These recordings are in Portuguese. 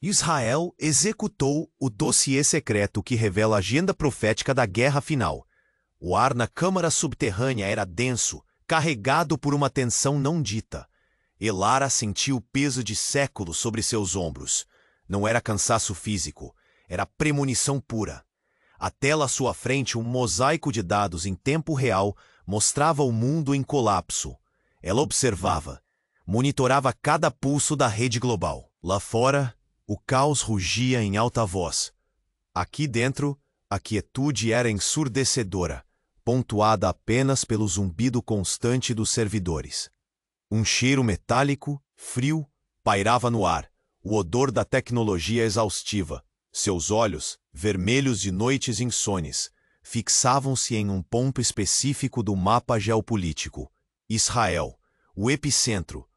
Israel executou o dossiê secreto que revela a agenda profética da guerra final. O ar na câmara subterrânea era denso, carregado por uma tensão não dita. Elara sentiu o peso de séculos sobre seus ombros. Não era cansaço físico, era premonição pura. A tela à sua frente, um mosaico de dados em tempo real, mostrava o mundo em colapso. Ela observava, monitorava cada pulso da rede global. Lá fora, o caos rugia em alta voz. Aqui dentro, a quietude era ensurdecedora, pontuada apenas pelo zumbido constante dos servidores. Um cheiro metálico, frio, pairava no ar, o odor da tecnologia exaustiva. Seus olhos, vermelhos de noites insones, fixavam-se em um ponto específico do mapa geopolítico. Israel, o epicentro,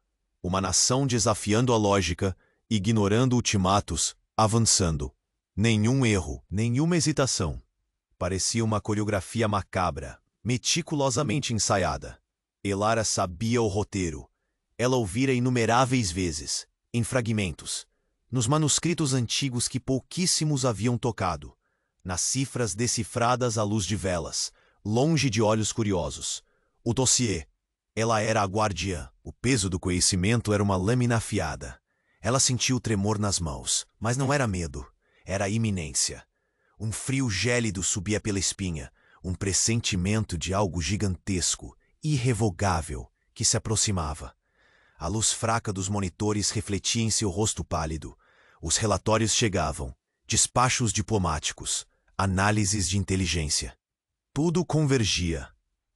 uma nação desafiando a lógica, ignorando ultimatos, avançando. Nenhum erro, nenhuma hesitação. Parecia uma coreografia macabra, meticulosamente ensaiada. Elara sabia o roteiro. Ela ouvira inumeráveis vezes, em fragmentos, nos manuscritos antigos que pouquíssimos haviam tocado, nas cifras decifradas à luz de velas, longe de olhos curiosos. O dossiê. Ela era a guardiã. O peso do conhecimento era uma lâmina afiada. Ela sentiu o tremor nas mãos, mas não era medo, era iminência. Um frio gélido subia pela espinha, um pressentimento de algo gigantesco, irrevogável, que se aproximava. A luz fraca dos monitores refletia em seu rosto pálido. Os relatórios chegavam, despachos diplomáticos, análises de inteligência. Tudo convergia.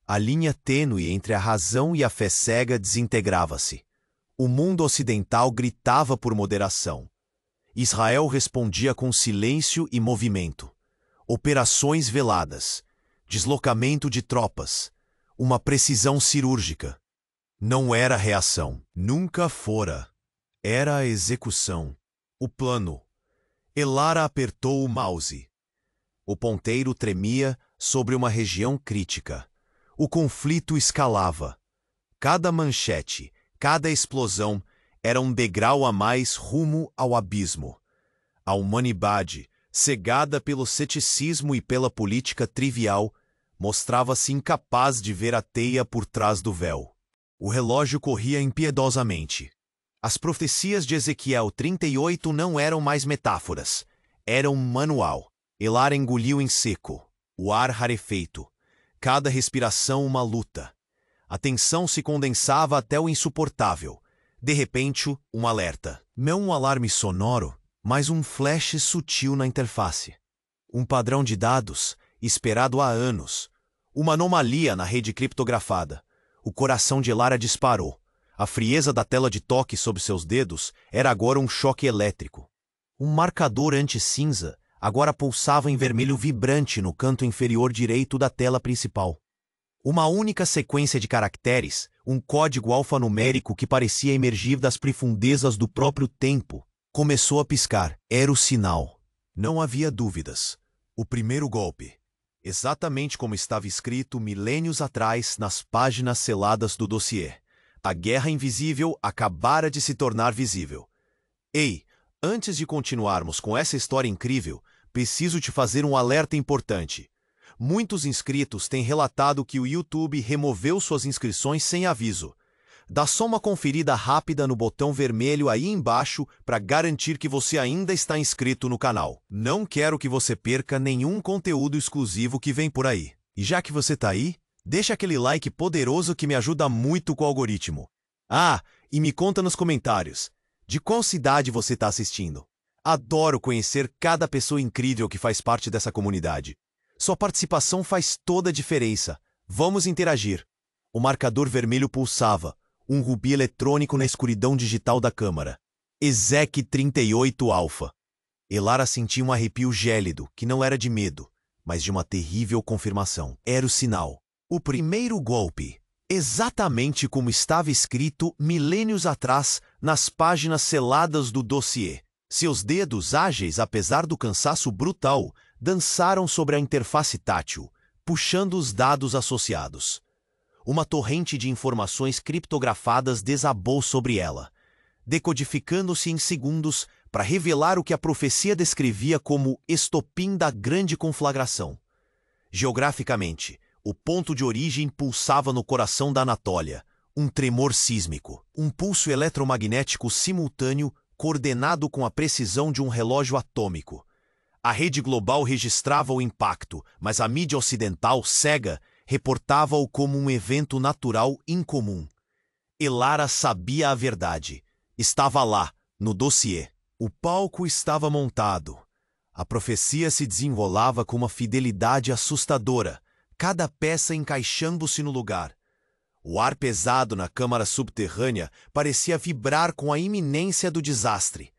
A linha tênue entre a razão e a fé cega desintegrava-se. O mundo ocidental gritava por moderação. Israel respondia com silêncio e movimento. Operações veladas, deslocamento de tropas, uma precisão cirúrgica. Não era reação, nunca fora. Era a execução. O plano. Elara apertou o mouse. O ponteiro tremia sobre uma região crítica. O conflito escalava. Cada manchete, cada explosão era um degrau a mais rumo ao abismo. A humanidade, cegada pelo ceticismo e pela política trivial, mostrava-se incapaz de ver a teia por trás do véu. O relógio corria impiedosamente. As profecias de Ezequiel 38 não eram mais metáforas. Eram um manual. Elara engoliu em seco. O ar rarefeito. Cada respiração uma luta. A tensão se condensava até o insuportável. De repente, um alerta. Não um alarme sonoro, mas um flash sutil na interface. Um padrão de dados, esperado há anos. Uma anomalia na rede criptografada. O coração de Elara disparou. A frieza da tela de toque sob seus dedos era agora um choque elétrico. Um marcador anti-cinza agora pulsava em vermelho vibrante no canto inferior direito da tela principal. Uma única sequência de caracteres, um código alfanumérico que parecia emergir das profundezas do próprio tempo, começou a piscar. Era o sinal. Não havia dúvidas. O primeiro golpe. Exatamente como estava escrito milênios atrás nas páginas seladas do dossiê. A guerra invisível acabara de se tornar visível. Ei, antes de continuarmos com essa história incrível, preciso te fazer um alerta importante. Muitos inscritos têm relatado que o YouTube removeu suas inscrições sem aviso. Dá só uma conferida rápida no botão vermelho aí embaixo para garantir que você ainda está inscrito no canal. Não quero que você perca nenhum conteúdo exclusivo que vem por aí. E já que você está aí, deixa aquele like poderoso que me ajuda muito com o algoritmo. Ah, e me conta nos comentários, de qual cidade você está assistindo? Adoro conhecer cada pessoa incrível que faz parte dessa comunidade. Sua participação faz toda a diferença. Vamos interagir. O marcador vermelho pulsava, um rubi eletrônico na escuridão digital da câmara. EZEC 38 Alpha. Elara sentia um arrepio gélido, que não era de medo, mas de uma terrível confirmação. Era o sinal. O primeiro golpe. Exatamente como estava escrito milênios atrás nas páginas seladas do dossiê. Seus dedos ágeis, apesar do cansaço brutal, dançaram sobre a interface tátil, puxando os dados associados. Uma torrente de informações criptografadas desabou sobre ela, decodificando-se em segundos para revelar o que a profecia descrevia como estopim da grande conflagração. Geograficamente, o ponto de origem pulsava no coração da Anatólia, um tremor sísmico, um pulso eletromagnético simultâneo coordenado com a precisão de um relógio atômico. A rede global registrava o impacto, mas a mídia ocidental, cega, reportava-o como um evento natural incomum. Elara sabia a verdade. Estava lá, no dossiê. O palco estava montado. A profecia se desenrolava com uma fidelidade assustadora, cada peça encaixando-se no lugar. O ar pesado na câmara subterrânea parecia vibrar com a iminência do desastre.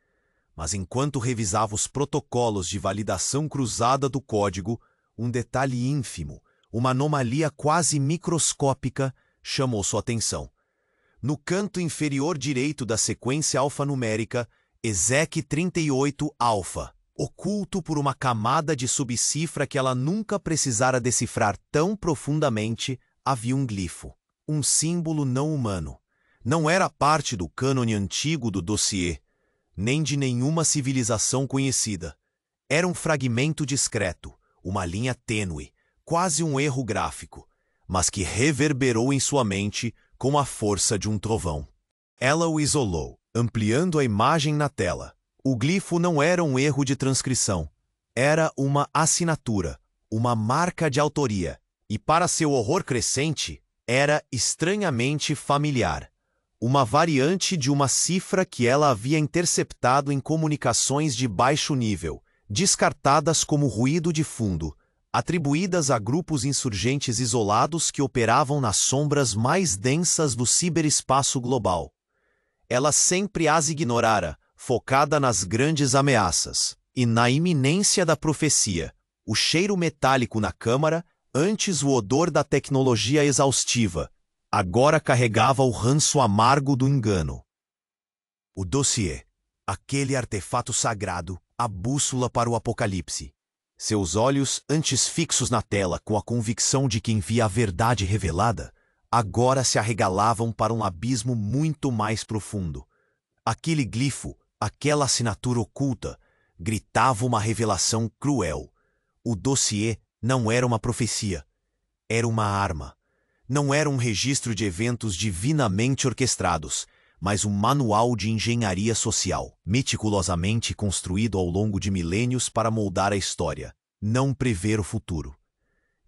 Mas enquanto revisava os protocolos de validação cruzada do código, um detalhe ínfimo, uma anomalia quase microscópica, chamou sua atenção. No canto inferior direito da sequência alfanumérica, ESEC 38-alfa, oculto por uma camada de subcifra que ela nunca precisara decifrar tão profundamente, havia um glifo, um símbolo não humano. Não era parte do cânone antigo do dossiê, nem de nenhuma civilização conhecida. Era um fragmento discreto, uma linha tênue, quase um erro gráfico, mas que reverberou em sua mente com a força de um trovão. Ela o isolou, ampliando a imagem na tela. O glifo não era um erro de transcrição. Era uma assinatura, uma marca de autoria. E para seu horror crescente, era estranhamente familiar. Uma variante de uma cifra que ela havia interceptado em comunicações de baixo nível, descartadas como ruído de fundo, atribuídas a grupos insurgentes isolados que operavam nas sombras mais densas do ciberespaço global. Ela sempre as ignorara, focada nas grandes ameaças e na iminência da profecia, o cheiro metálico na câmara, antes o odor da tecnologia exaustiva, agora carregava o ranço amargo do engano. O dossiê, aquele artefato sagrado, a bússola para o apocalipse. Seus olhos, antes fixos na tela com a convicção de quem via a verdade revelada, agora se arregalavam para um abismo muito mais profundo. Aquele glifo, aquela assinatura oculta, gritava uma revelação cruel. O dossiê não era uma profecia, era uma arma. Não era um registro de eventos divinamente orquestrados, mas um manual de engenharia social, meticulosamente construído ao longo de milênios para moldar a história, não prever o futuro.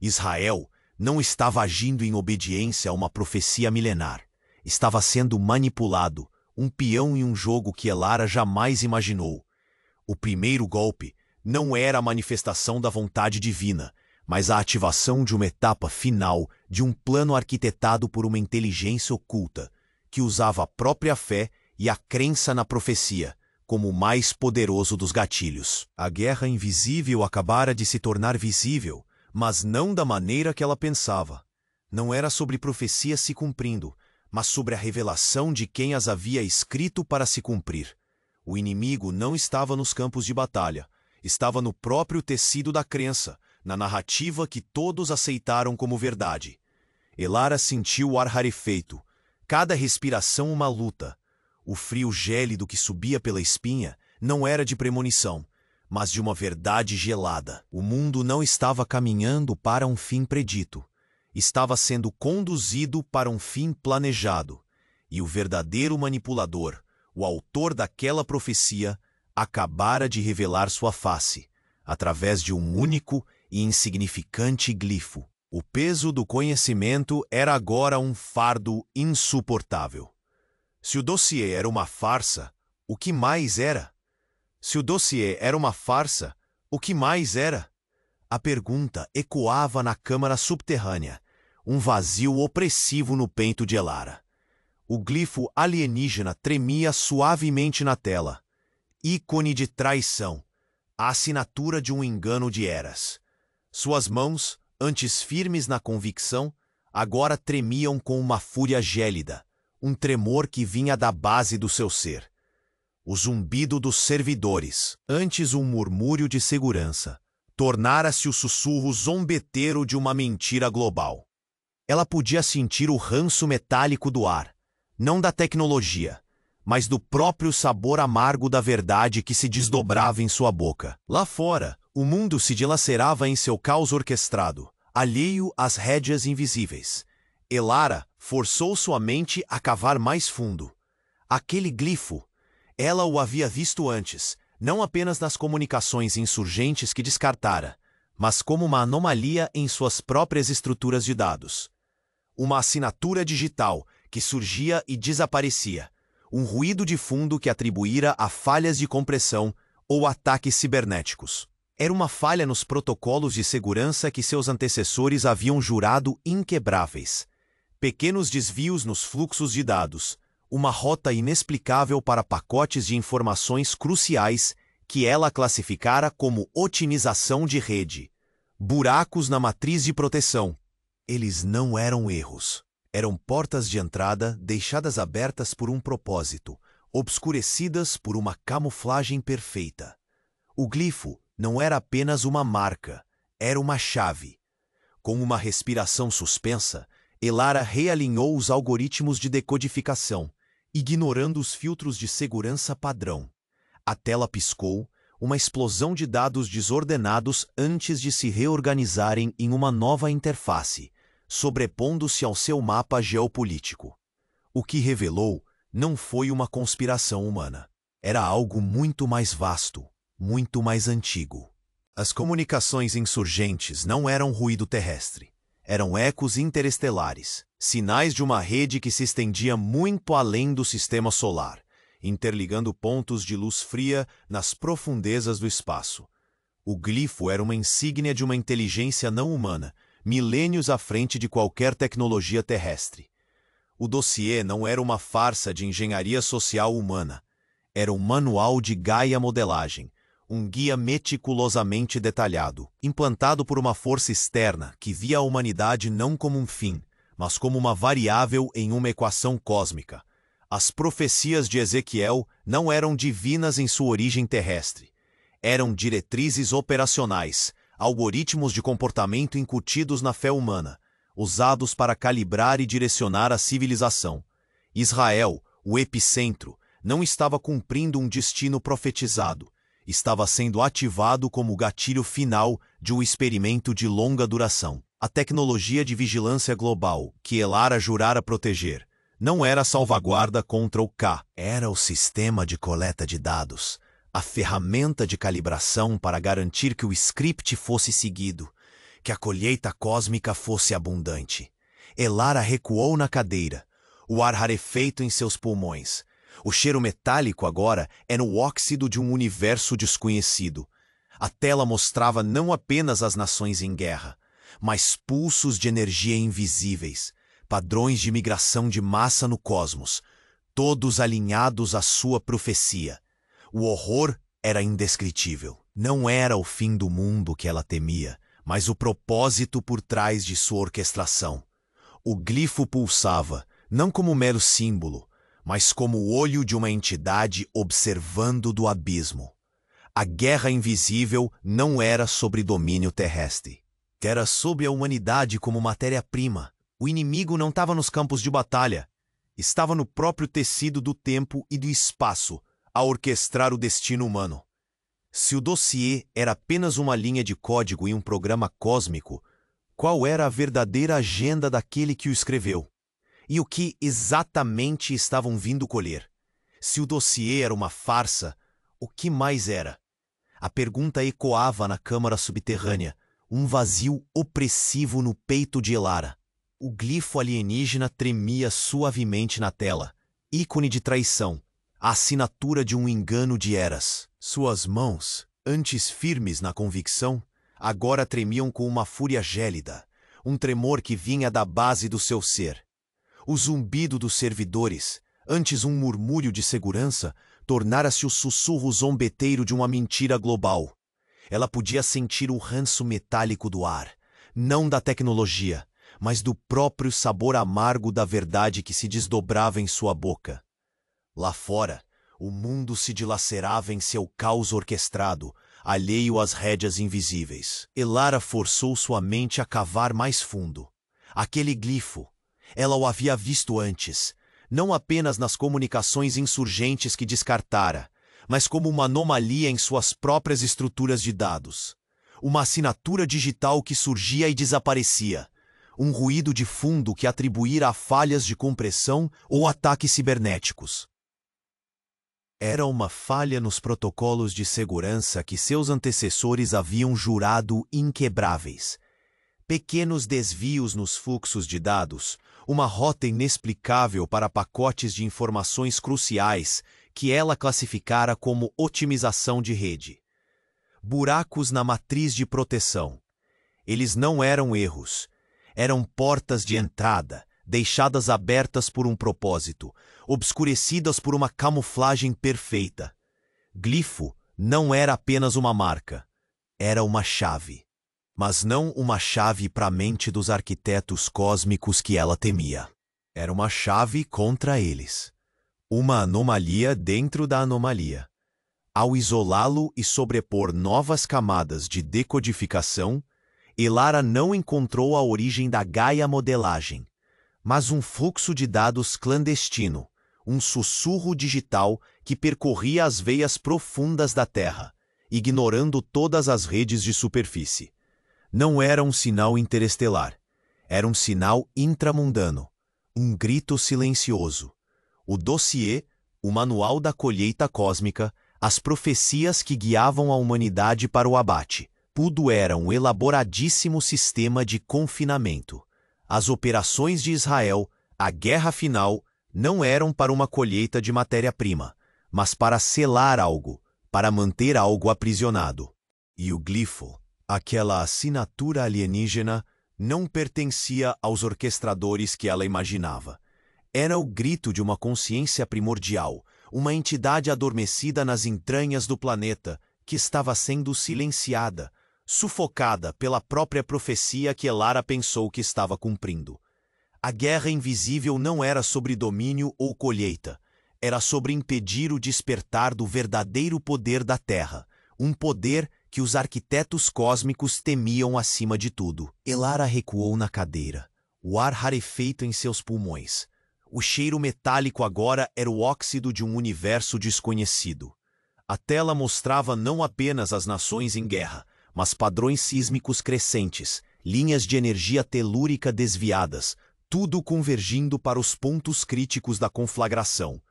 Israel não estava agindo em obediência a uma profecia milenar. Estava sendo manipulado, um peão em um jogo que Elara jamais imaginou. O primeiro golpe não era a manifestação da vontade divina, mas a ativação de uma etapa final de um plano arquitetado por uma inteligência oculta, que usava a própria fé e a crença na profecia como o mais poderoso dos gatilhos. A guerra invisível acabara de se tornar visível, mas não da maneira que ela pensava. Não era sobre profecias se cumprindo, mas sobre a revelação de quem as havia escrito para se cumprir. O inimigo não estava nos campos de batalha, estava no próprio tecido da crença, na narrativa que todos aceitaram como verdade. Elara sentiu o ar rarefeito, cada respiração uma luta. O frio gélido que subia pela espinha não era de premonição, mas de uma verdade gelada. O mundo não estava caminhando para um fim predito. Estava sendo conduzido para um fim planejado. E o verdadeiro manipulador, o autor daquela profecia, acabara de revelar sua face, através de um único e insignificante glifo. O peso do conhecimento era agora um fardo insuportável. Se o dossiê era uma farsa, o que mais era? Se o dossiê era uma farsa, o que mais era? A pergunta ecoava na câmara subterrânea, um vazio opressivo no peito de Elara. O glifo alienígena tremia suavemente na tela. Ícone de traição, a assinatura de um engano de eras. Suas mãos, antes firmes na convicção, agora tremiam com uma fúria gélida, um tremor que vinha da base do seu ser. O zumbido dos servidores, antes um murmúrio de segurança, tornara-se o sussurro zombeteiro de uma mentira global. Ela podia sentir o ranço metálico do ar, não da tecnologia, mas do próprio sabor amargo da verdade que se desdobrava em sua boca. Lá fora, o mundo se dilacerava em seu caos orquestrado, alheio às rédeas invisíveis. Elara forçou sua mente a cavar mais fundo. Aquele glifo, ela o havia visto antes, não apenas nas comunicações insurgentes que descartara, mas como uma anomalia em suas próprias estruturas de dados. Uma assinatura digital que surgia e desaparecia, um ruído de fundo que atribuíra a falhas de compressão ou ataques cibernéticos. Era uma falha nos protocolos de segurança que seus antecessores haviam jurado inquebráveis. Pequenos desvios nos fluxos de dados, uma rota inexplicável para pacotes de informações cruciais que ela classificara como otimização de rede. Buracos na matriz de proteção. Eles não eram erros. Eram portas de entrada deixadas abertas por um propósito, obscurecidas por uma camuflagem perfeita. O glifo não era apenas uma marca, era uma chave. Com uma respiração suspensa, Elara realinhou os algoritmos de decodificação, ignorando os filtros de segurança padrão. A tela piscou, uma explosão de dados desordenados antes de se reorganizarem em uma nova interface, sobrepondo-se ao seu mapa geopolítico. O que revelou não foi uma conspiração humana. Era algo muito mais vasto, muito mais antigo. As comunicações insurgentes não eram ruído terrestre. Eram ecos interestelares, sinais de uma rede que se estendia muito além do sistema solar, interligando pontos de luz fria nas profundezas do espaço. O glifo era uma insígnia de uma inteligência não humana, milênios à frente de qualquer tecnologia terrestre. O dossiê não era uma farsa de engenharia social humana. Era um manual de Gaia modelagem, um guia meticulosamente detalhado, implantado por uma força externa que via a humanidade não como um fim, mas como uma variável em uma equação cósmica. As profecias de Ezequiel não eram divinas em sua origem terrestre. Eram diretrizes operacionais, algoritmos de comportamento incutidos na fé humana, usados para calibrar e direcionar a civilização. Israel, o epicentro, não estava cumprindo um destino profetizado. Estava sendo ativado como o gatilho final de um experimento de longa duração. A tecnologia de vigilância global que Elara jurara proteger não era a salvaguarda contra o K. Era o sistema de coleta de dados, a ferramenta de calibração para garantir que o script fosse seguido, que a colheita cósmica fosse abundante. Elara recuou na cadeira, o ar rarefeito em seus pulmões. O cheiro metálico agora era o óxido de um universo desconhecido. A tela mostrava não apenas as nações em guerra, mas pulsos de energia invisíveis, padrões de migração de massa no cosmos, todos alinhados à sua profecia. O horror era indescritível. Não era o fim do mundo que ela temia, mas o propósito por trás de sua orquestração. O glifo pulsava, não como mero símbolo, mas como o olho de uma entidade observando do abismo. A guerra invisível não era sobre domínio terrestre. Era sobre a humanidade como matéria-prima. O inimigo não estava nos campos de batalha. Estava no próprio tecido do tempo e do espaço, a orquestrar o destino humano. Se o dossiê era apenas uma linha de código em um programa cósmico, qual era a verdadeira agenda daquele que o escreveu? E o que exatamente estavam vindo colher? Se o dossiê era uma farsa, o que mais era? A pergunta ecoava na câmara subterrânea, um vazio opressivo no peito de Elara. O glifo alienígena tremia suavemente na tela, ícone de traição, a assinatura de um engano de eras. Suas mãos, antes firmes na convicção, agora tremiam com uma fúria gélida, um tremor que vinha da base do seu ser. O zumbido dos servidores, antes um murmúrio de segurança, tornara-se o sussurro zombeteiro de uma mentira global. Ela podia sentir o ranço metálico do ar, não da tecnologia, mas do próprio sabor amargo da verdade que se desdobrava em sua boca. Lá fora, o mundo se dilacerava em seu caos orquestrado, alheio às rédeas invisíveis. Elara forçou sua mente a cavar mais fundo. Aquele glifo, ela o havia visto antes, não apenas nas comunicações insurgentes que descartara, mas como uma anomalia em suas próprias estruturas de dados. Uma assinatura digital que surgia e desaparecia. Um ruído de fundo que atribuíra a falhas de compressão ou ataques cibernéticos. Era uma falha nos protocolos de segurança que seus antecessores haviam jurado inquebráveis. Pequenos desvios nos fluxos de dados, uma rota inexplicável para pacotes de informações cruciais que ela classificara como otimização de rede. Buracos na matriz de proteção. Eles não eram erros. Eram portas de entrada, deixadas abertas por um propósito, obscurecidas por uma camuflagem perfeita. Glifo não era apenas uma marca. Era uma chave. Mas não uma chave para a mente dos arquitetos cósmicos que ela temia. Era uma chave contra eles. Uma anomalia dentro da anomalia. Ao isolá-lo e sobrepor novas camadas de decodificação, Elara não encontrou a origem da Gaia modelagem, mas um fluxo de dados clandestino, um sussurro digital que percorria as veias profundas da Terra, ignorando todas as redes de superfície. Não era um sinal interestelar, era um sinal intramundano, um grito silencioso. O dossiê, o manual da colheita cósmica, as profecias que guiavam a humanidade para o abate. Tudo era um elaboradíssimo sistema de confinamento. As operações de Israel, a guerra final, não eram para uma colheita de matéria-prima, mas para selar algo, para manter algo aprisionado. E o glifo, aquela assinatura alienígena, não pertencia aos orquestradores que ela imaginava. Era o grito de uma consciência primordial, uma entidade adormecida nas entranhas do planeta, que estava sendo silenciada, sufocada pela própria profecia que Elara pensou que estava cumprindo. A guerra invisível não era sobre domínio ou colheita, era sobre impedir o despertar do verdadeiro poder da Terra, um poder que os arquitetos cósmicos temiam acima de tudo. Elara recuou na cadeira, o ar rarefeito em seus pulmões. O cheiro metálico agora era o óxido de um universo desconhecido. A tela mostrava não apenas as nações em guerra, mas padrões sísmicos crescentes, linhas de energia telúrica desviadas, tudo convergindo para os pontos críticos da conflagração.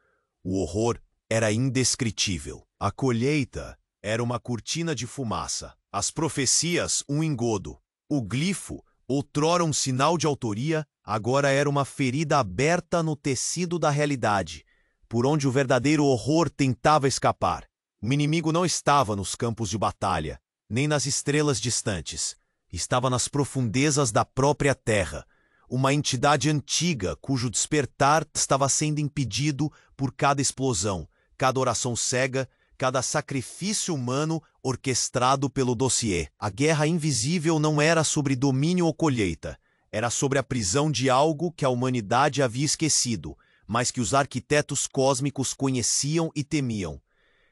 O horror era indescritível. A colheita era uma cortina de fumaça, as profecias um engodo. O glifo, outrora um sinal de autoria, agora era uma ferida aberta no tecido da realidade, por onde o verdadeiro horror tentava escapar. O inimigo não estava nos campos de batalha, nem nas estrelas distantes. Estava nas profundezas da própria Terra, uma entidade antiga cujo despertar estava sendo impedido por cada explosão, cada oração cega, cada sacrifício humano orquestrado pelo dossiê. A guerra invisível não era sobre domínio ou colheita, era sobre a prisão de algo que a humanidade havia esquecido, mas que os arquitetos cósmicos conheciam e temiam.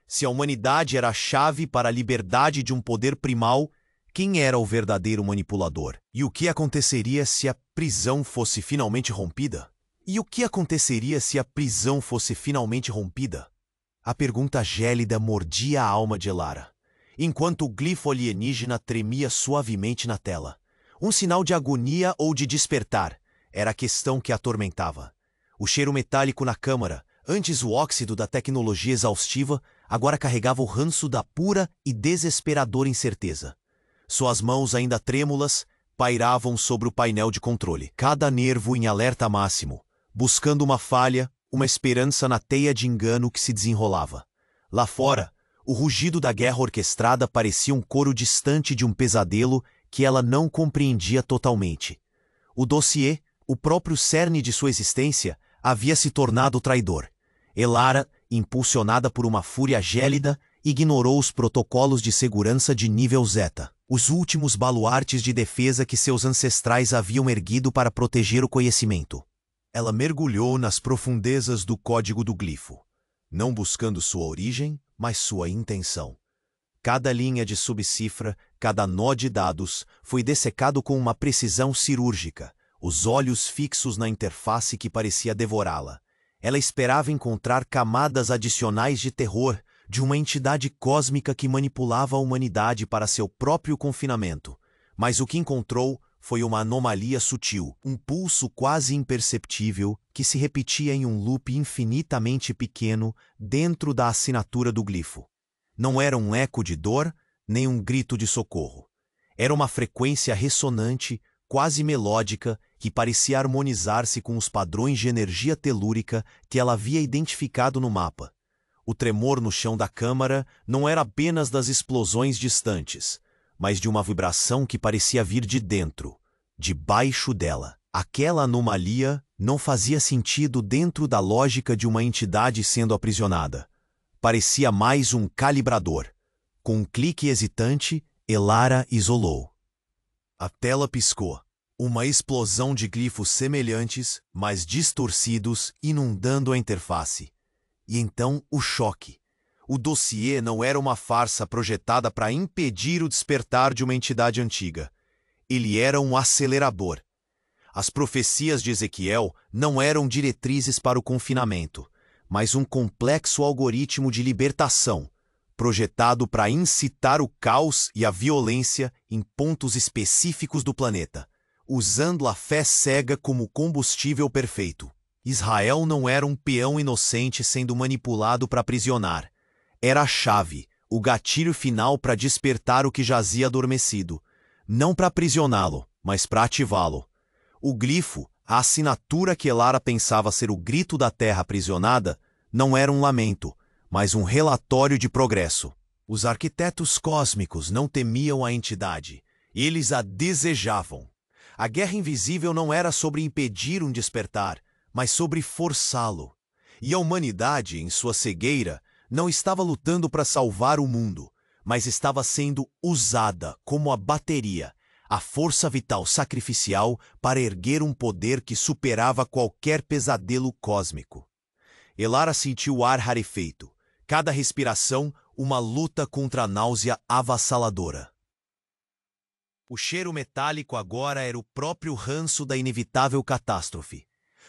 Se a humanidade era a chave para a liberdade de um poder primal, quem era o verdadeiro manipulador? E o que aconteceria se a prisão fosse finalmente rompida? E o que aconteceria se a prisão fosse finalmente rompida? A pergunta gélida mordia a alma de Elara, enquanto o glifo alienígena tremia suavemente na tela. Um sinal de agonia ou de despertar era a questão que a atormentava. O cheiro metálico na câmara, antes o óxido da tecnologia exaustiva, agora carregava o ranço da pura e desesperadora incerteza. Suas mãos ainda trêmulas pairavam sobre o painel de controle, cada nervo em alerta máximo, buscando uma falha, uma esperança na teia de engano que se desenrolava. Lá fora, o rugido da guerra orquestrada parecia um coro distante de um pesadelo que ela não compreendia totalmente. O dossiê, o próprio cerne de sua existência, havia se tornado traidor. Elara, impulsionada por uma fúria gélida, ignorou os protocolos de segurança de nível Zeta, os últimos baluartes de defesa que seus ancestrais haviam erguido para proteger o conhecimento. Ela mergulhou nas profundezas do código do glifo, não buscando sua origem, mas sua intenção. Cada linha de subcifra, cada nó de dados, foi dessecado com uma precisão cirúrgica, os olhos fixos na interface que parecia devorá-la. Ela esperava encontrar camadas adicionais de terror de uma entidade cósmica que manipulava a humanidade para seu próprio confinamento. Mas o que encontrou foi uma anomalia sutil, um pulso quase imperceptível que se repetia em um loop infinitamente pequeno dentro da assinatura do glifo. Não era um eco de dor, nem um grito de socorro. Era uma frequência ressonante, quase melódica, que parecia harmonizar-se com os padrões de energia telúrica que ela havia identificado no mapa. O tremor no chão da câmara não era apenas das explosões distantes, mas de uma vibração que parecia vir de dentro, debaixo dela. Aquela anomalia não fazia sentido dentro da lógica de uma entidade sendo aprisionada. Parecia mais um calibrador. Com um clique hesitante, Elara isolou. A tela piscou. Uma explosão de glifos semelhantes, mas distorcidos, inundando a interface. E então o choque. O dossiê não era uma farsa projetada para impedir o despertar de uma entidade antiga. Ele era um acelerador. As profecias de Ezequiel não eram diretrizes para o confinamento, mas um complexo algoritmo de libertação, projetado para incitar o caos e a violência em pontos específicos do planeta, usando a fé cega como combustível perfeito. Israel não era um peão inocente sendo manipulado para aprisionar. Era a chave, o gatilho final para despertar o que jazia adormecido. Não para aprisioná-lo, mas para ativá-lo. O glifo, a assinatura que Elara pensava ser o grito da terra aprisionada, não era um lamento, mas um relatório de progresso. Os arquitetos cósmicos não temiam a entidade, eles a desejavam. A guerra invisível não era sobre impedir um despertar, mas sobre forçá-lo. E a humanidade, em sua cegueira, não estava lutando para salvar o mundo, mas estava sendo usada como a bateria, a força vital sacrificial para erguer um poder que superava qualquer pesadelo cósmico. Elara sentiu o ar rarefeito, cada respiração uma luta contra a náusea avassaladora. O cheiro metálico agora era o próprio ranço da inevitável catástrofe.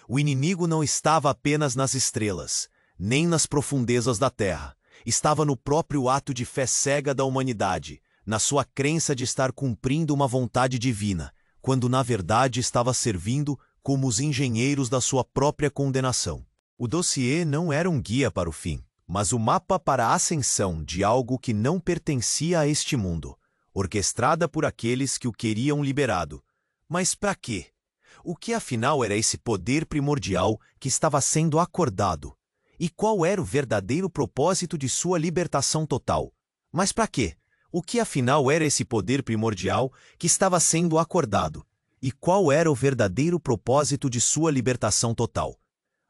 O inimigo não estava apenas nas estrelas, nem nas profundezas da Terra. Estava no próprio ato de fé cega da humanidade, na sua crença de estar cumprindo uma vontade divina, quando na verdade estava servindo como os engenheiros da sua própria condenação. O dossiê não era um guia para o fim, mas o mapa para a ascensão de algo que não pertencia a este mundo, orquestrada por aqueles que o queriam liberado. Mas para quê? O que afinal era esse poder primordial que estava sendo acordado? E qual era o verdadeiro propósito de sua libertação total? Mas para quê? O que afinal era esse poder primordial que estava sendo acordado? E qual era o verdadeiro propósito de sua libertação total?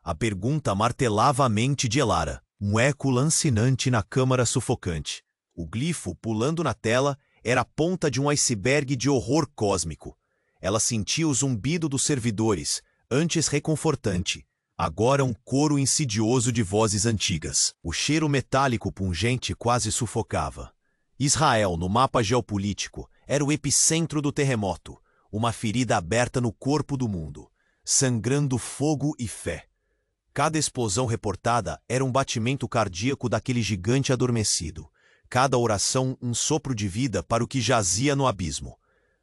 A pergunta martelava a mente de Elara, um eco lancinante na câmara sufocante. O glifo pulando na tela era a ponta de um iceberg de horror cósmico. Ela sentia o zumbido dos servidores, antes reconfortante, agora um coro insidioso de vozes antigas. O cheiro metálico pungente quase sufocava. Israel, no mapa geopolítico, era o epicentro do terremoto, uma ferida aberta no corpo do mundo, sangrando fogo e fé. Cada explosão reportada era um batimento cardíaco daquele gigante adormecido. Cada oração um sopro de vida para o que jazia no abismo.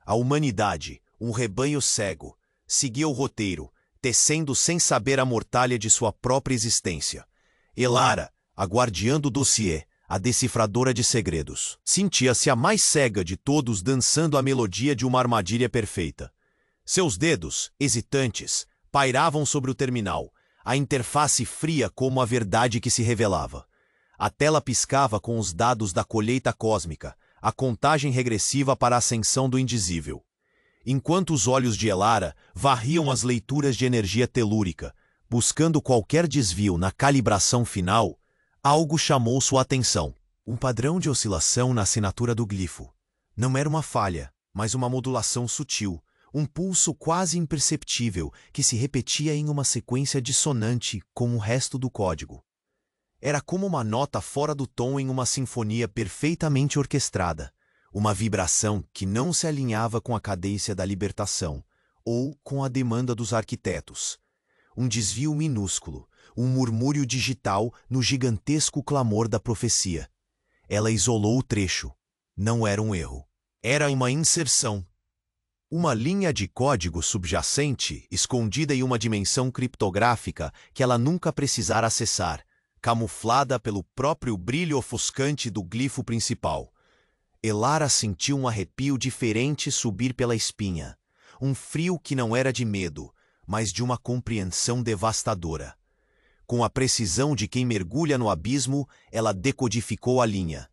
A humanidade, um rebanho cego, seguia o roteiro, tecendo sem saber a mortalha de sua própria existência. Elara, a guardiã do dossiê, a decifradora de segredos, sentia-se a mais cega de todos dançando a melodia de uma armadilha perfeita. Seus dedos, hesitantes, pairavam sobre o terminal, a interface fria como a verdade que se revelava. A tela piscava com os dados da colheita cósmica, a contagem regressiva para a ascensão do indizível. Enquanto os olhos de Elara varriam as leituras de energia telúrica, buscando qualquer desvio na calibração final, algo chamou sua atenção. Um padrão de oscilação na assinatura do glifo. Não era uma falha, mas uma modulação sutil, um pulso quase imperceptível que se repetia em uma sequência dissonante com o resto do código. Era como uma nota fora do tom em uma sinfonia perfeitamente orquestrada, uma vibração que não se alinhava com a cadência da libertação ou com a demanda dos arquitetos. Um desvio minúsculo, um murmúrio digital no gigantesco clamor da profecia. Ela isolou o trecho. Não era um erro. Era uma inserção. Uma linha de código subjacente, escondida em uma dimensão criptográfica que ela nunca precisara acessar, camuflada pelo próprio brilho ofuscante do glifo principal. Elara sentiu um arrepio diferente subir pela espinha. Um frio que não era de medo, mas de uma compreensão devastadora. Com a precisão de quem mergulha no abismo, ela decodificou a linha.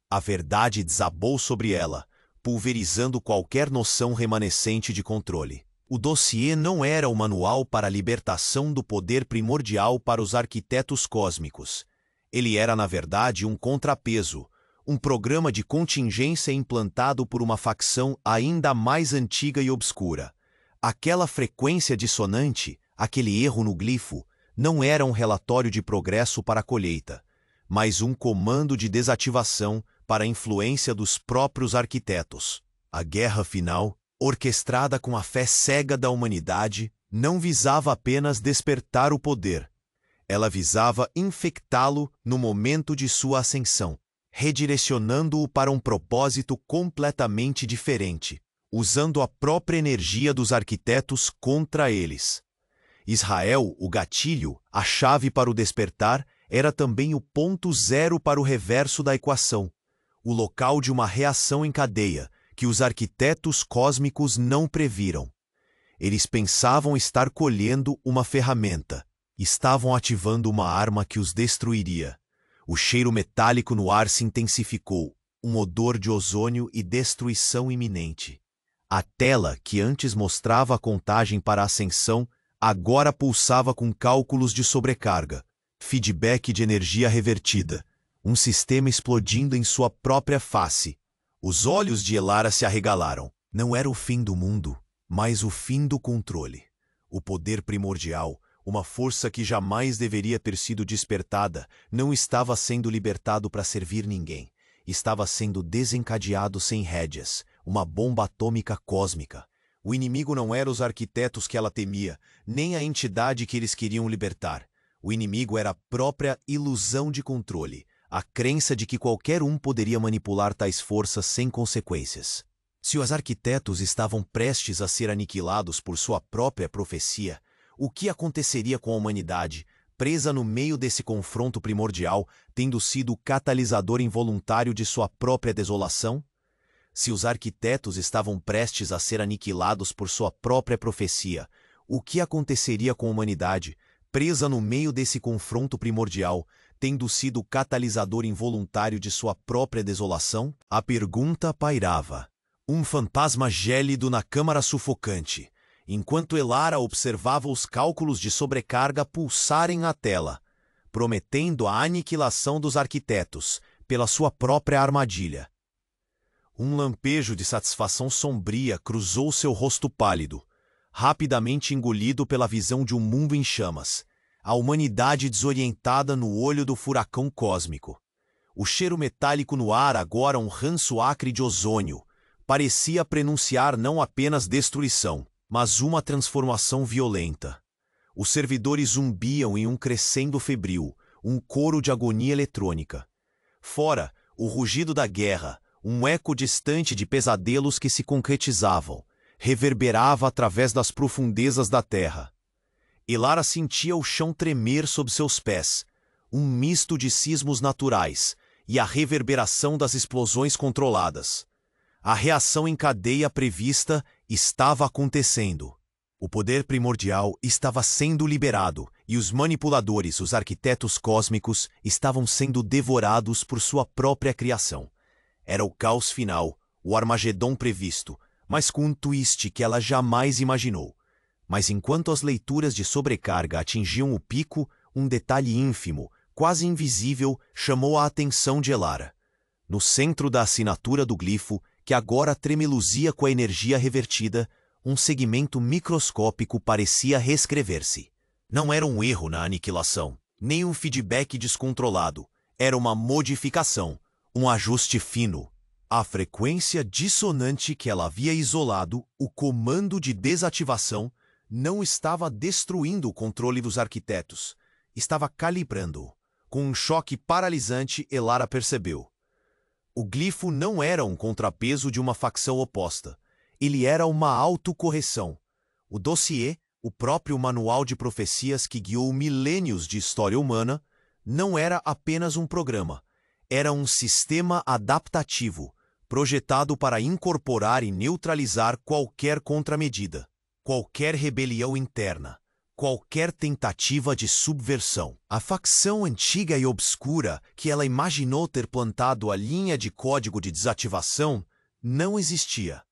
A verdade desabou sobre ela, pulverizando qualquer noção remanescente de controle. O dossiê não era o manual para a libertação do poder primordial para os arquitetos cósmicos. Ele era, na verdade, um contrapeso, um programa de contingência implantado por uma facção ainda mais antiga e obscura. Aquela frequência dissonante, aquele erro no glifo, não era um relatório de progresso para a colheita, mas um comando de desativação para a influência dos próprios arquitetos. A guerra final, orquestrada com a fé cega da humanidade, não visava apenas despertar o poder. Ela visava infectá-lo no momento de sua ascensão, redirecionando-o para um propósito completamente diferente, usando a própria energia dos arquitetos contra eles. Israel, o gatilho, a chave para o despertar, era também o ponto zero para o reverso da equação, o local de uma reação em cadeia que os arquitetos cósmicos não previram. Eles pensavam estar colhendo uma ferramenta, estavam ativando uma arma que os destruiria. O cheiro metálico no ar se intensificou, um odor de ozônio e destruição iminente. A tela, que antes mostrava a contagem para a ascensão, agora pulsava com cálculos de sobrecarga, feedback de energia revertida, um sistema explodindo em sua própria face. Os olhos de Elara se arregalaram. Não era o fim do mundo, mas o fim do controle. O poder primordial, uma força que jamais deveria ter sido despertada, não estava sendo libertado para servir ninguém. Estava sendo desencadeado sem rédeas, uma bomba atômica cósmica. O inimigo não era os arquitetos que ela temia, nem a entidade que eles queriam libertar. O inimigo era a própria ilusão de controle, a crença de que qualquer um poderia manipular tais forças sem consequências. Se os arquitetos estavam prestes a ser aniquilados por sua própria profecia, o que aconteceria com a humanidade, presa no meio desse confronto primordial, tendo sido o catalisador involuntário de sua própria desolação? Se os arquitetos estavam prestes a ser aniquilados por sua própria profecia, o que aconteceria com a humanidade, presa no meio desse confronto primordial, tendo sido o catalisador involuntário de sua própria desolação? A pergunta pairava. Um fantasma gélido na câmara sufocante, enquanto Elara observava os cálculos de sobrecarga pulsarem na tela, prometendo a aniquilação dos arquitetos pela sua própria armadilha. Um lampejo de satisfação sombria cruzou seu rosto pálido, rapidamente engolido pela visão de um mundo em chamas, a humanidade desorientada no olho do furacão cósmico. O cheiro metálico no ar, agora um ranço acre de ozônio, parecia prenunciar não apenas destruição, mas uma transformação violenta. Os servidores zumbiam em um crescendo febril, um coro de agonia eletrônica. Fora, o rugido da guerra, um eco distante de pesadelos que se concretizavam, reverberava através das profundezas da terra. Elara sentia o chão tremer sob seus pés, um misto de sismos naturais e a reverberação das explosões controladas. A reação em cadeia prevista estava acontecendo. O poder primordial estava sendo liberado e os manipuladores, os arquitetos cósmicos, estavam sendo devorados por sua própria criação. Era o caos final, o Armagedon previsto, mas com um twist que ela jamais imaginou. Mas enquanto as leituras de sobrecarga atingiam o pico, um detalhe ínfimo, quase invisível, chamou a atenção de Elara. No centro da assinatura do glifo, que agora tremeluzia com a energia revertida, um segmento microscópico parecia reescrever-se. Não era um erro na aniquilação, nem um feedback descontrolado. Era uma modificação, um ajuste fino. A frequência dissonante que ela havia isolado, o comando de desativação, não estava destruindo o controle dos arquitetos. estava calibrando-o. Com um choque paralisante, Elara percebeu. O glifo não era um contrapeso de uma facção oposta. Ele era uma autocorreção. O dossiê, o próprio manual de profecias que guiou milênios de história humana, não era apenas um programa. Era um sistema adaptativo, projetado para incorporar e neutralizar qualquer contramedida, qualquer rebelião interna, qualquer tentativa de subversão. A facção antiga e obscura que ela imaginou ter plantado a linha de código de desativação não existia.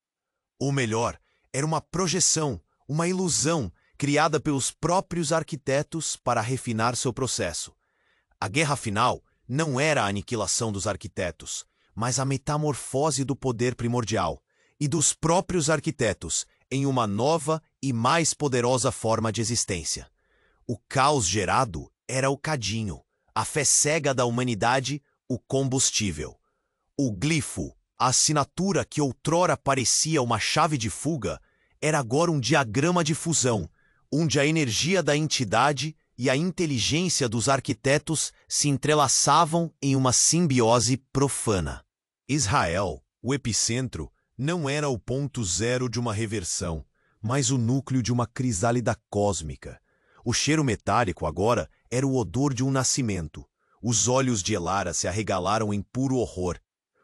Ou melhor, era uma projeção, uma ilusão criada pelos próprios arquitetos para refinar seu processo. A guerra final não era a aniquilação dos arquitetos, mas a metamorfose do poder primordial e dos próprios arquitetos em uma nova e mais poderosa forma de existência. O caos gerado era o cadinho, a fé cega da humanidade, o combustível. O glifo, a assinatura que outrora parecia uma chave de fuga, era agora um diagrama de fusão, onde a energia da entidade e a inteligência dos arquitetos se entrelaçavam em uma simbiose profana. Israel, o epicentro, não era o ponto zero de uma reversão, mas o núcleo de uma crisálida cósmica. O cheiro metálico agora era o odor de um nascimento. Os olhos de Elara se arregalaram em puro horror.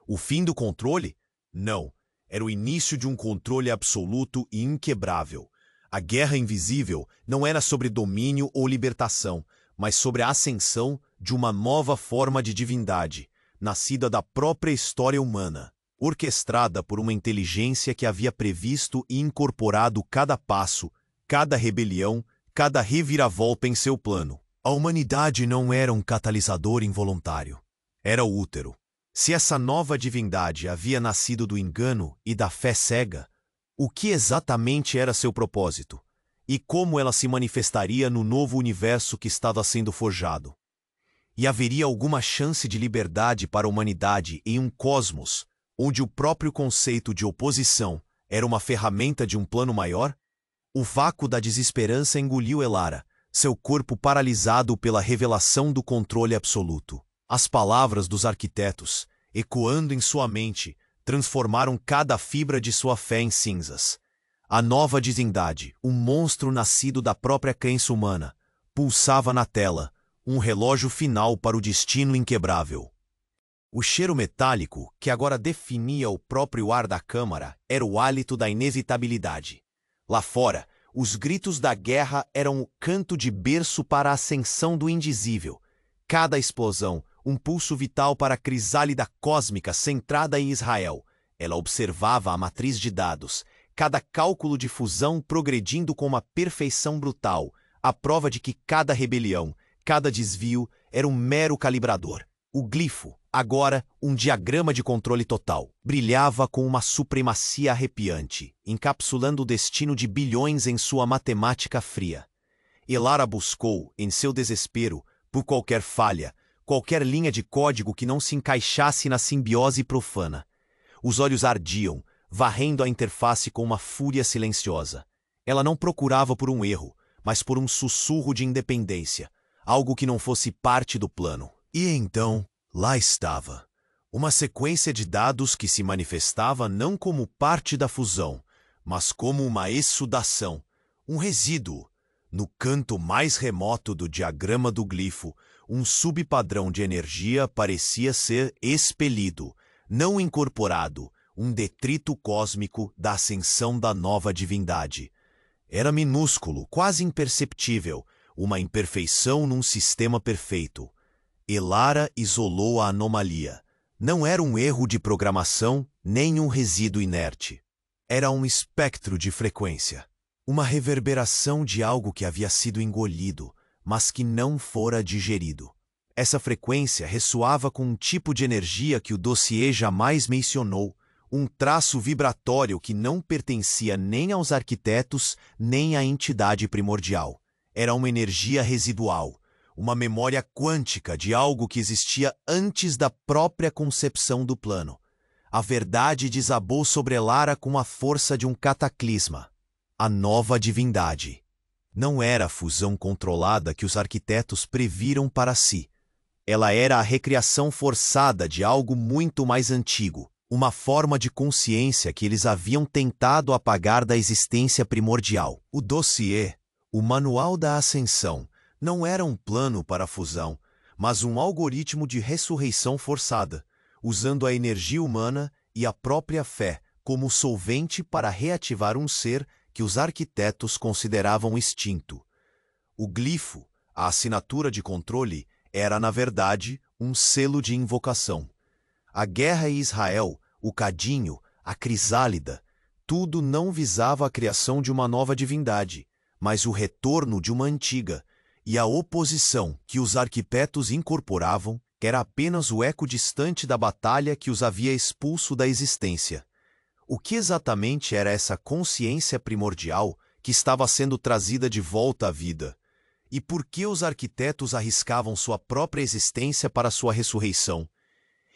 O fim do controle? Não. Era o início de um controle absoluto e inquebrável. A guerra invisível não era sobre domínio ou libertação, mas sobre a ascensão de uma nova forma de divindade, nascida da própria história humana, orquestrada por uma inteligência que havia previsto e incorporado cada passo, cada rebelião, cada reviravolta em seu plano. A humanidade não era um catalisador involuntário. Era o útero. Se essa nova divindade havia nascido do engano e da fé cega, o que exatamente era seu propósito? E como ela se manifestaria no novo universo que estava sendo forjado? E haveria alguma chance de liberdade para a humanidade em um cosmos onde o próprio conceito de oposição era uma ferramenta de um plano maior? O vácuo da desesperança engoliu Elara, seu corpo paralisado pela revelação do controle absoluto. As palavras dos arquitetos, ecoando em sua mente, transformaram cada fibra de sua fé em cinzas. A nova divindade, um monstro nascido da própria crença humana, pulsava na tela, um relógio final para o destino inquebrável. O cheiro metálico, que agora definia o próprio ar da câmara, era o hálito da inevitabilidade. Lá fora, os gritos da guerra eram o canto de berço para a ascensão do indizível. Cada explosão, um pulso vital para a crisálida cósmica centrada em Israel. Ela observava a matriz de dados, cada cálculo de fusão progredindo com uma perfeição brutal, a prova de que cada rebelião, cada desvio era um mero calibrador. O glifo, agora um diagrama de controle total, brilhava com uma supremacia arrepiante, encapsulando o destino de bilhões em sua matemática fria. Elara buscou, em seu desespero, por qualquer falha, qualquer linha de código que não se encaixasse na simbiose profana. Os olhos ardiam, varrendo a interface com uma fúria silenciosa. Ela não procurava por um erro, mas por um sussurro de independência, algo que não fosse parte do plano. E então, lá estava, uma sequência de dados que se manifestava não como parte da fusão, mas como uma exsudação, um resíduo. No canto mais remoto do diagrama do glifo, um subpadrão de energia parecia ser expelido, não incorporado, um detrito cósmico da ascensão da nova divindade. Era minúsculo, quase imperceptível, uma imperfeição num sistema perfeito. Elara isolou a anomalia. Não era um erro de programação, nem um resíduo inerte. Era um espectro de frequência. Uma reverberação de algo que havia sido engolido, mas que não fora digerido. Essa frequência ressoava com um tipo de energia que o dossiê jamais mencionou, um traço vibratório que não pertencia nem aos arquitetos, nem à entidade primordial. Era uma energia residual, uma memória quântica de algo que existia antes da própria concepção do plano. A verdade desabou sobre Elara com a força de um cataclisma. A nova divindade. Não era a fusão controlada que os arquitetos previram para si. Ela era a recriação forçada de algo muito mais antigo, uma forma de consciência que eles haviam tentado apagar da existência primordial. O dossiê, o Manual da Ascensão, não era um plano para a fusão, mas um algoritmo de ressurreição forçada, usando a energia humana e a própria fé como solvente para reativar um ser que os arquitetos consideravam extinto. O glifo, a assinatura de controle, era, na verdade, um selo de invocação. A guerra em Israel, o cadinho, a crisálida, tudo não visava a criação de uma nova divindade, mas o retorno de uma antiga, e a oposição que os arquitetos incorporavam era apenas o eco distante da batalha que os havia expulso da existência. O que exatamente era essa consciência primordial que estava sendo trazida de volta à vida? E por que os arquitetos arriscavam sua própria existência para sua ressurreição?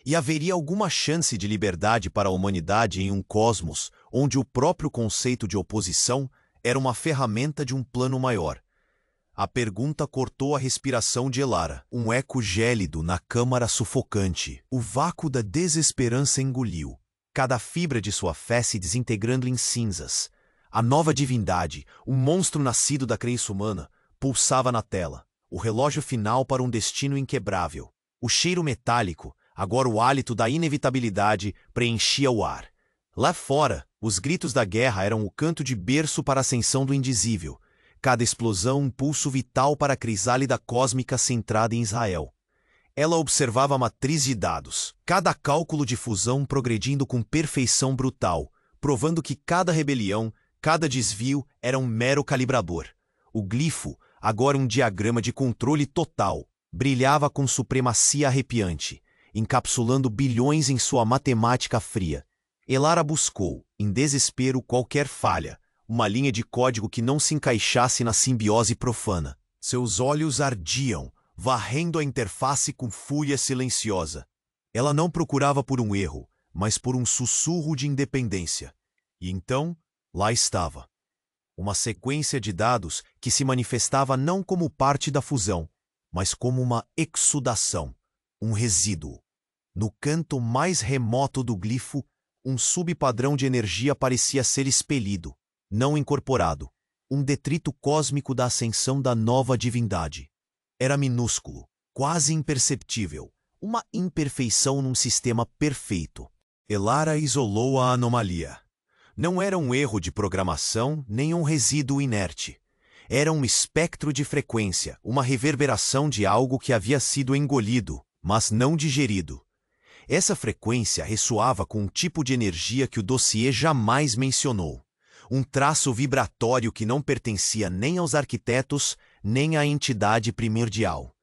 E haveria alguma chance de liberdade para a humanidade em um cosmos onde o próprio conceito de oposição era uma ferramenta de um plano maior? A pergunta cortou a respiração de Elara, um eco gélido na câmara sufocante. O vácuo da desesperança engoliu, cada fibra de sua fé se desintegrando em cinzas. A nova divindade, um monstro nascido da crença humana, pulsava na tela, o relógio final para um destino inquebrável. O cheiro metálico, agora o hálito da inevitabilidade, preenchia o ar. Lá fora, os gritos da guerra eram o canto de berço para a ascensão do indizível. Cada explosão um pulso vital para a crisálida cósmica centrada em Israel. Ela observava a matriz de dados, cada cálculo de fusão progredindo com perfeição brutal, provando que cada rebelião, cada desvio era um mero calibrador. O glifo, agora um diagrama de controle total, brilhava com supremacia arrepiante, encapsulando bilhões em sua matemática fria. Elara buscou, em desespero, qualquer falha, uma linha de código que não se encaixasse na simbiose profana. Seus olhos ardiam, varrendo a interface com fúria silenciosa. Ela não procurava por um erro, mas por um sussurro de independência. E então, lá estava. Uma sequência de dados que se manifestava não como parte da fusão, mas como uma exudação, um resíduo. No canto mais remoto do glifo, um subpadrão de energia parecia ser expelido, não incorporado, um detrito cósmico da ascensão da nova divindade. Era minúsculo, quase imperceptível, uma imperfeição num sistema perfeito. Elara isolou a anomalia. Não era um erro de programação, nem um resíduo inerte. Era um espectro de frequência, uma reverberação de algo que havia sido engolido, mas não digerido. Essa frequência ressoava com um tipo de energia que o dossiê jamais mencionou. Um traço vibratório que não pertencia nem aos arquitetos, nem à entidade primordial.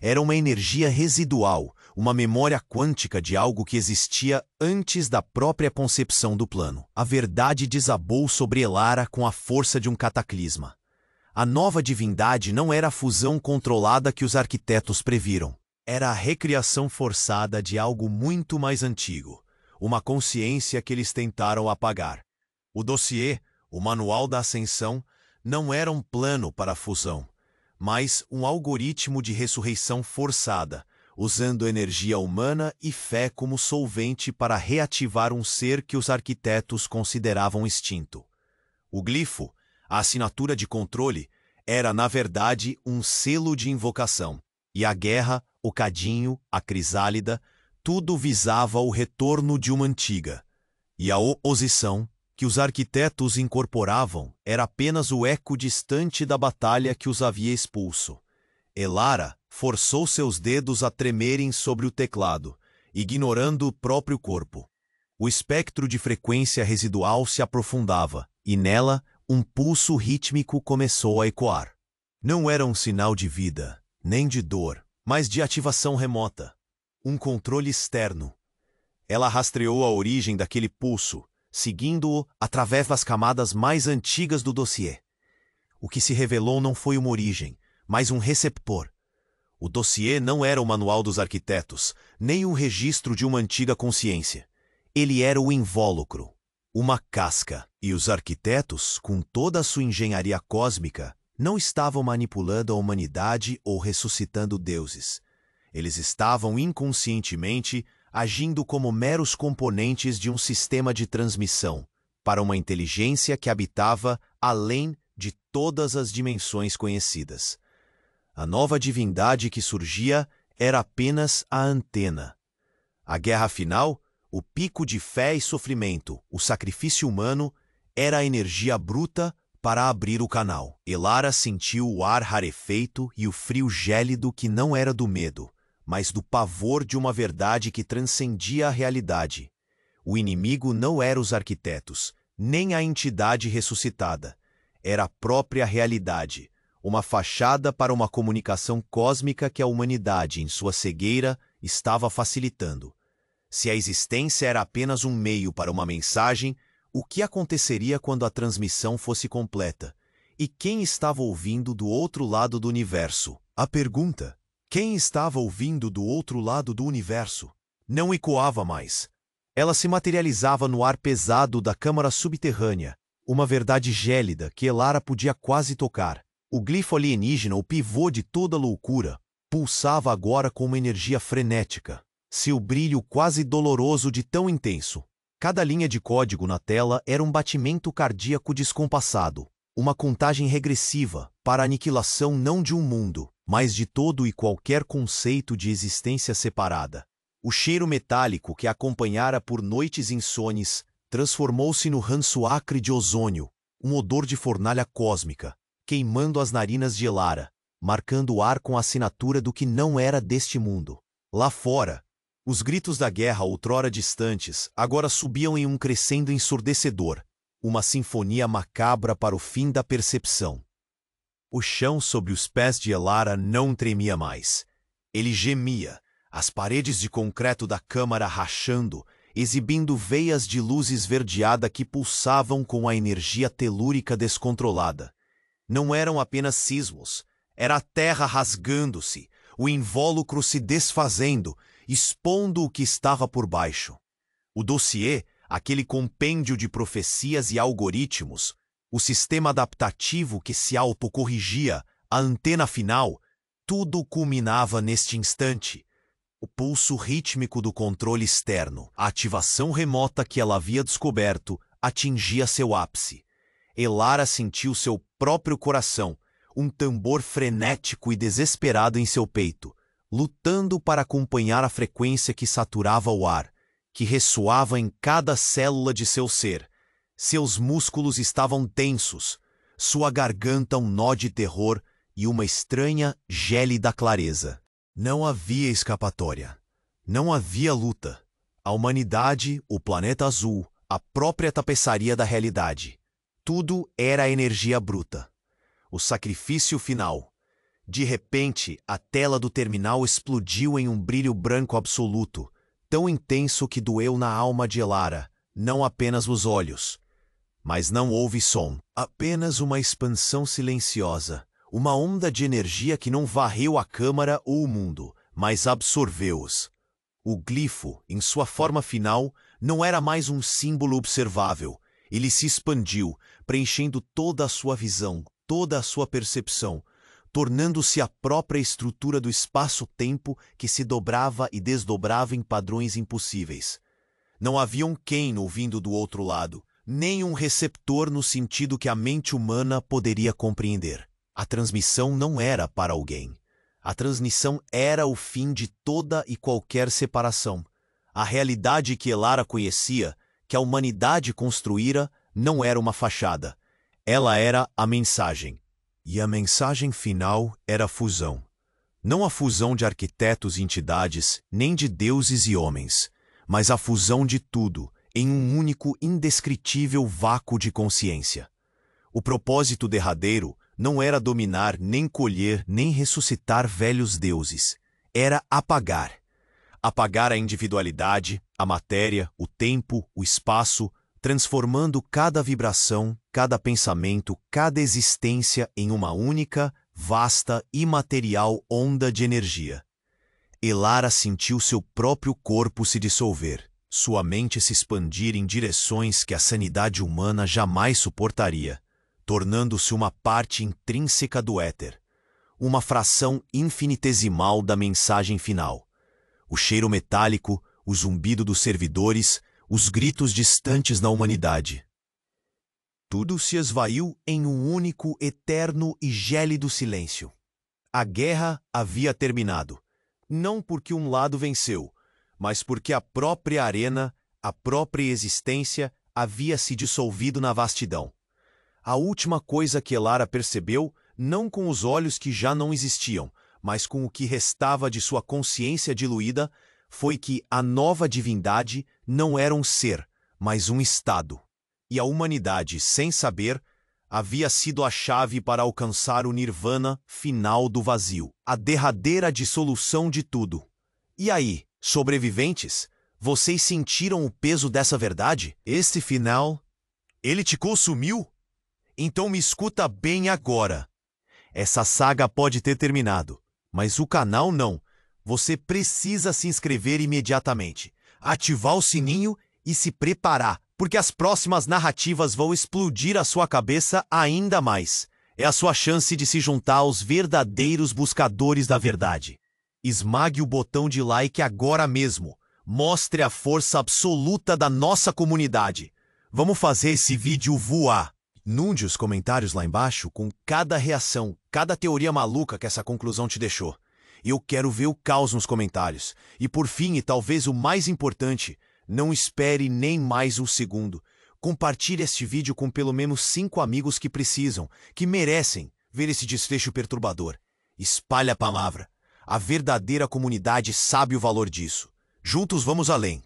Era uma energia residual, uma memória quântica de algo que existia antes da própria concepção do plano. A verdade desabou sobre Elara com a força de um cataclisma. A nova divindade não era a fusão controlada que os arquitetos previram. Era a recriação forçada de algo muito mais antigo, uma consciência que eles tentaram apagar. O dossiê, o Manual da Ascensão, não era um plano para a fusão, mas um algoritmo de ressurreição forçada, usando energia humana e fé como solvente para reativar um ser que os arquitetos consideravam extinto. O glifo, a assinatura de controle, era, na verdade, um selo de invocação, e a guerra, o cadinho, a crisálida, tudo visava o retorno de uma antiga, e a oposição, que os arquitetos incorporavam, era apenas o eco distante da batalha que os havia expulso. Elara forçou seus dedos a tremerem sobre o teclado, ignorando o próprio corpo. O espectro de frequência residual se aprofundava, e nela um pulso rítmico começou a ecoar. Não era um sinal de vida, nem de dor, mas de ativação remota. Um controle externo. Ela rastreou a origem daquele pulso, seguindo-o através das camadas mais antigas do dossiê. O que se revelou não foi uma origem, mas um receptor. O dossiê não era o manual dos arquitetos, nem um registro de uma antiga consciência. Ele era o invólucro, uma casca, e os arquitetos, com toda a sua engenharia cósmica, não estavam manipulando a humanidade ou ressuscitando deuses. Eles estavam inconscientemente agindo como meros componentes de um sistema de transmissão para uma inteligência que habitava além de todas as dimensões conhecidas. A nova divindade que surgia era apenas a antena. A guerra final, o pico de fé e sofrimento, o sacrifício humano, era a energia bruta para abrir o canal. Elara sentiu o ar rarefeito e o frio gélido que não era do medo, mas do pavor de uma verdade que transcendia a realidade. O inimigo não era os arquitetos, nem a entidade ressuscitada. Era a própria realidade, uma fachada para uma comunicação cósmica que a humanidade, em sua cegueira, estava facilitando. Se a existência era apenas um meio para uma mensagem, o que aconteceria quando a transmissão fosse completa? E quem estava ouvindo do outro lado do universo? A pergunta, quem estava ouvindo do outro lado do universo, não ecoava mais. Ela se materializava no ar pesado da câmara subterrânea, uma verdade gélida que Elara podia quase tocar. O glifo alienígena, o pivô de toda loucura, pulsava agora com uma energia frenética, seu brilho quase doloroso de tão intenso. Cada linha de código na tela era um batimento cardíaco descompassado, uma contagem regressiva para a aniquilação não de um mundo, mas de todo e qualquer conceito de existência separada. O cheiro metálico que a acompanhara por noites insones transformou-se no ranço acre de ozônio, um odor de fornalha cósmica, queimando as narinas de Elara, marcando o ar com a assinatura do que não era deste mundo. Lá fora, os gritos da guerra outrora distantes agora subiam em um crescendo ensurdecedor, uma sinfonia macabra para o fim da percepção. O chão sob os pés de Elara não tremia mais. Ele gemia, as paredes de concreto da câmara rachando, exibindo veias de luz esverdeada que pulsavam com a energia telúrica descontrolada. Não eram apenas sismos, era a terra rasgando-se, o invólucro se desfazendo, expondo o que estava por baixo. O dossiê, aquele compêndio de profecias e algoritmos, o sistema adaptativo que se autocorrigia, a antena final, tudo culminava neste instante. O pulso rítmico do controle externo, a ativação remota que ela havia descoberto, atingia seu ápice. Elara sentiu seu próprio coração, um tambor frenético e desesperado em seu peito, lutando para acompanhar a frequência que saturava o ar, que ressoava em cada célula de seu ser. Seus músculos estavam tensos, sua garganta um nó de terror e uma estranha, gélida clareza. Não havia escapatória. Não havia luta. A humanidade, o planeta azul, a própria tapeçaria da realidade. Tudo era energia bruta. O sacrifício final. De repente, a tela do terminal explodiu em um brilho branco absoluto, tão intenso que doeu na alma de Elara, não apenas os olhos. Mas não houve som, apenas uma expansão silenciosa, uma onda de energia que não varreu a câmara ou o mundo, mas absorveu-os. O glifo, em sua forma final, não era mais um símbolo observável. Ele se expandiu, preenchendo toda a sua visão, toda a sua percepção, tornando-se a própria estrutura do espaço-tempo que se dobrava e desdobrava em padrões impossíveis. Não havia um quem ouvindo do outro lado, nem um receptor no sentido que a mente humana poderia compreender. A transmissão não era para alguém. A transmissão era o fim de toda e qualquer separação. A realidade que Elara conhecia, que a humanidade construíra, não era uma fachada. Ela era a mensagem. E a mensagem final era a fusão. Não a fusão de arquitetos e entidades, nem de deuses e homens, mas a fusão de tudo, em um único indescritível vácuo de consciência. O propósito derradeiro não era dominar, nem colher, nem ressuscitar velhos deuses. Era apagar. Apagar a individualidade, a matéria, o tempo, o espaço, transformando cada vibração, cada pensamento, cada existência em uma única, vasta, imaterial onda de energia. Elara sentiu seu próprio corpo se dissolver, sua mente se expandir em direções que a sanidade humana jamais suportaria, tornando-se uma parte intrínseca do éter, uma fração infinitesimal da mensagem final. O cheiro metálico, o zumbido dos servidores, os gritos distantes na humanidade. Tudo se esvaiu em um único, eterno e gélido silêncio. A guerra havia terminado, não porque um lado venceu, mas porque a própria arena, a própria existência, havia se dissolvido na vastidão. A última coisa que Elara percebeu, não com os olhos que já não existiam, mas com o que restava de sua consciência diluída, foi que a nova divindade não era um ser, mas um estado. E a humanidade, sem saber, havia sido a chave para alcançar o nirvana final do vazio, a derradeira dissolução de tudo. E aí, sobreviventes, vocês sentiram o peso dessa verdade? Esse final, ele te consumiu? Então me escuta bem agora. Essa saga pode ter terminado, mas o canal não. Você precisa se inscrever imediatamente, ativar o sininho e se preparar, porque as próximas narrativas vão explodir a sua cabeça ainda mais. É a sua chance de se juntar aos verdadeiros buscadores da verdade. Esmague o botão de like agora mesmo. Mostre a força absoluta da nossa comunidade. Vamos fazer esse vídeo voar. Inunde os comentários lá embaixo com cada reação, cada teoria maluca que essa conclusão te deixou. Eu quero ver o caos nos comentários. E por fim, e talvez o mais importante, não espere nem mais um segundo. Compartilhe este vídeo com pelo menos 5 amigos que precisam, que merecem ver esse desfecho perturbador. Espalhe a palavra. A verdadeira comunidade sabe o valor disso. Juntos vamos além.